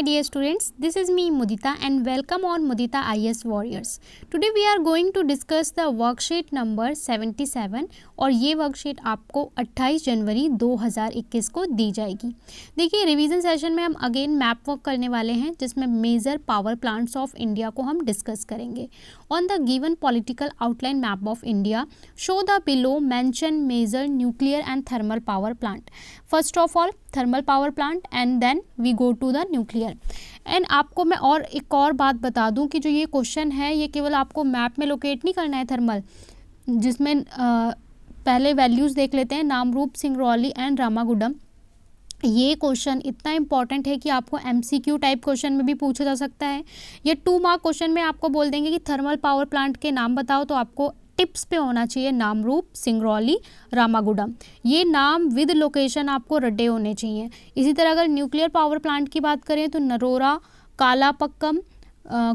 my dear students, this is me Mudita and welcome on Mudita IS Warriors. Today we are going to discuss the worksheet number 77 और ये worksheet आपको 28 जनवरी 2021 को दी जाएगी। देखिए revision session में हम again map work करने वाले हैं जिसमें major power plants of India को हम डिस्कस करेंगे। On the given political outline map of India show the below mention major nuclear and thermal power plant. First of all thermal power plant and then we go to the nuclear. And आपको मैं और एक और बात बता दूं कि जो ये क्वेश्चन है ये केवल आपको मैप में लोकेट नहीं करना है थर्मल, जिसमें पहले वैल्यूज़ देख लेते हैं नामरूप, सिंगरौली एंड रामागुडम। ये क्वेश्चन इतना इंपॉर्टेंट है कि आपको एमसीक्यू टाइप क्वेश्चन में भी पूछा जा सकता है। ये 2 मार्क क्वेश्चन में आपको बोल देंगे कि थर्मल पावर प्लांट के नाम बताओ, तो आपको टिप्स पे होना चाहिए नामरूप, सिंगरौली, रामागुडम। ये नाम विद लोकेशन आपको रटे होने चाहिए। इसी तरह अगर न्यूक्लियर पावर प्लांट की बात करें तो नरोरा, कालापक्कम,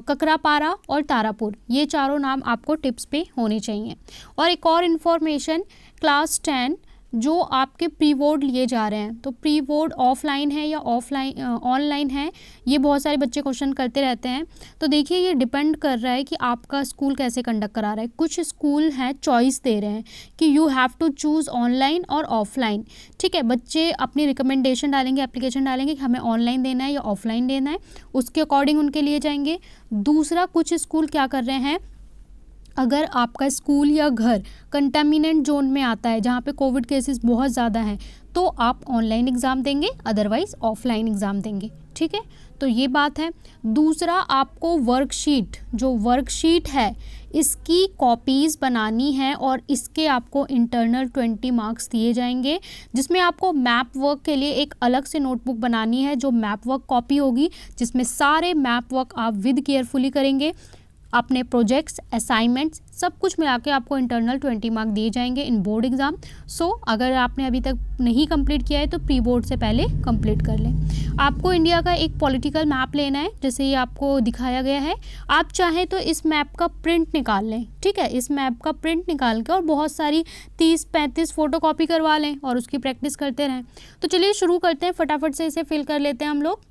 ककरापारा और तारापुर, ये चारों नाम आपको टिप्स पे होने चाहिए। और एक और इन्फॉर्मेशन, क्लास 10 जो आपके प्री बोर्ड लिए जा रहे हैं, तो प्री बोर्ड ऑफलाइन है या ऑफलाइन ऑनलाइन है, ये बहुत सारे बच्चे क्वेश्चन करते रहते हैं। तो देखिए ये डिपेंड कर रहा है कि आपका स्कूल कैसे कंडक्ट करा रहा है। कुछ स्कूल हैं चॉइस दे रहे हैं कि you have to choose online और ऑफलाइन। ठीक है, बच्चे अपनी रिकमेंडेशन डालेंगे, एप्लीकेशन डालेंगे कि हमें ऑनलाइन देना है या ऑफलाइन देना है, उसके अकॉर्डिंग उनके लिए जाएंगे। दूसरा, कुछ स्कूल क्या कर रहे हैं, अगर आपका स्कूल या घर कंटामिनेंट जोन में आता है जहाँ पे कोविड केसेस बहुत ज़्यादा हैं, तो आप ऑनलाइन एग्ज़ाम देंगे, अदरवाइज़ ऑफलाइन एग्ज़ाम देंगे। ठीक है, तो ये बात है। दूसरा, आपको वर्कशीट, जो वर्कशीट है इसकी कॉपीज़ बनानी है और इसके आपको इंटरनल 20 मार्क्स दिए जाएंगे, जिसमें आपको मैप वर्क के लिए एक अलग से नोटबुक बनानी है जो मैप वर्क कॉपी होगी, जिसमें सारे मैप वर्क आप विद केयरफुली करेंगे। अपने प्रोजेक्ट्स, असाइनमेंट्स सब कुछ मिला के आपको इंटरनल 20 मार्क दिए जाएंगे इन बोर्ड एग्ज़ाम। सो अगर आपने अभी तक नहीं कंप्लीट किया है तो प्री बोर्ड से पहले कंप्लीट कर लें। आपको इंडिया का एक पॉलिटिकल मैप लेना है, जैसे ये आपको दिखाया गया है। आप चाहें तो इस मैप का प्रिंट निकाल लें। ठीक है, इस मैप का प्रिंट निकाल के और बहुत सारी 30-35 फ़ोटो कॉपी करवा लें और उसकी प्रैक्टिस करते रहें। तो चलिए शुरू करते हैं, फटाफट से इसे फिल कर लेते हैं हम लोग।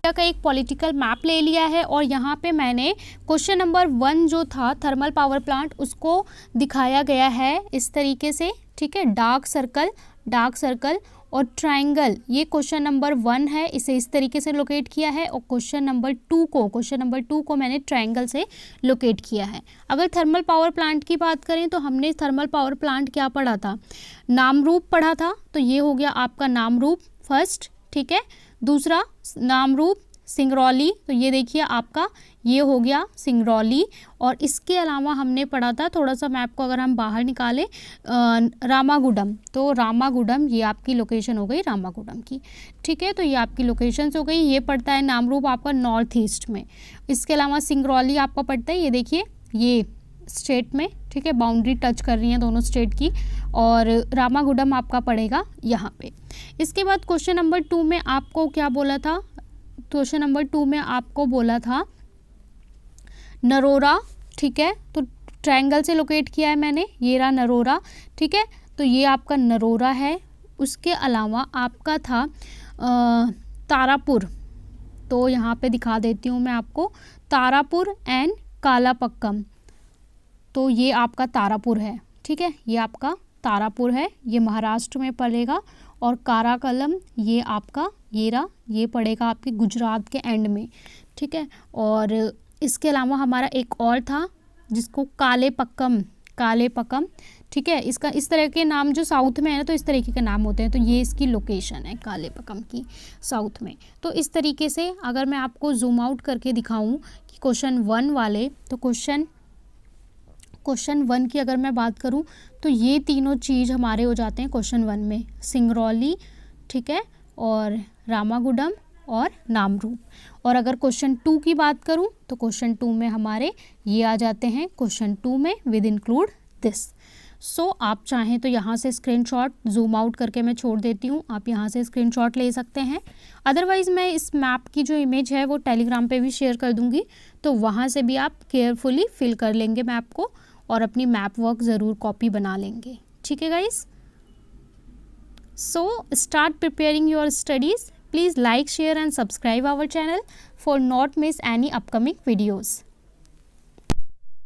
का एक पॉलिटिकल मैप ले लिया है और यहाँ पे मैंने क्वेश्चन नंबर 1 जो था थर्मल पावर प्लांट, उसको दिखाया गया है इस तरीके से। ठीक है, डार्क सर्कल और ट्रायंगल, ये क्वेश्चन नंबर 1 है, इसे इस तरीके से लोकेट किया है। और क्वेश्चन नंबर 2 को मैंने ट्रायंगल से लोकेट किया है। अगर थर्मल पावर प्लांट की बात करें तो हमने थर्मल पावर प्लांट क्या पढ़ा था, नामरूप पढ़ा था, तो ये हो गया आपका नामरूप फर्स्ट। ठीक है, दूसरा नामरूप, सिंगरौली, तो ये देखिए आपका ये हो गया सिंगरौली। और इसके अलावा हमने पढ़ा था, थोड़ा सा मैप को अगर हम बाहर निकालें, रामागुडम, तो रामागुडम ये आपकी लोकेशन हो गई रामागुडम की। ठीक है, तो ये आपकी लोकेशंस हो गई। ये पड़ता है नामरूप आपका नॉर्थ ईस्ट में। इसके अलावा सिंगरौली आपका पड़ता है, ये देखिए ये स्टेट में। ठीक है, बाउंड्री टच कर रही हैं दोनों स्टेट की। और रामागुडम आपका पड़ेगा यहाँ पे। इसके बाद क्वेश्चन नंबर 2 में आपको क्या बोला था, क्वेश्चन नंबर 2 में आपको बोला था नरोरा। ठीक है, तो ट्रायंगल से लोकेट किया है मैंने, ये रहा नरोरा। ठीक है, तो ये आपका नरोरा है। उसके अलावा आपका था तारापुर, तो यहाँ पे दिखा देती हूँ मैं आपको, तारापुर एंड कालापक्कम, तो ये आपका तारापुर है। ठीक है, ये आपका तारापुर है, ये महाराष्ट्र में पड़ेगा। और काराकलम ये आपका ये पड़ेगा आपके गुजरात के एंड में। ठीक है, और इसके अलावा हमारा एक और था जिसको कालेपक्कम। ठीक है, इसका इस तरह के नाम जो साउथ में है ना, तो इस तरीके के नाम होते हैं, तो ये इसकी लोकेशन है कालेपक्कम की साउथ में। तो इस तरीके से अगर मैं आपको जूम आउट करके दिखाऊं कि क्वेश्चन 1 वाले, तो क्वेश्चन 1 की अगर मैं बात करूं तो ये तीनों चीज़ हमारे हो जाते हैं क्वेश्चन 1 में, सिंगरौली, ठीक है, और रामागुडम और नामरूप। और अगर क्वेश्चन 2 की बात करूं तो क्वेश्चन 2 में हमारे ये आ जाते हैं क्वेश्चन 2 में विद इंक्लूड दिस। सो आप चाहें तो यहाँ से स्क्रीनशॉट जूम आउट करके मैं छोड़ देती हूँ, आप यहाँ से स्क्रीनशॉट ले सकते हैं। अदरवाइज़ मैं इस मैप की जो इमेज है वो टेलीग्राम पे भी शेयर कर दूँगी, तो वहाँ से भी आप केयरफुली फिल कर लेंगे मैप को और अपनी मैप वर्क ज़रूर कॉपी बना लेंगे। ठीक है guys, so start preparing your studies. Please like, share and subscribe our channel for not miss any upcoming videos.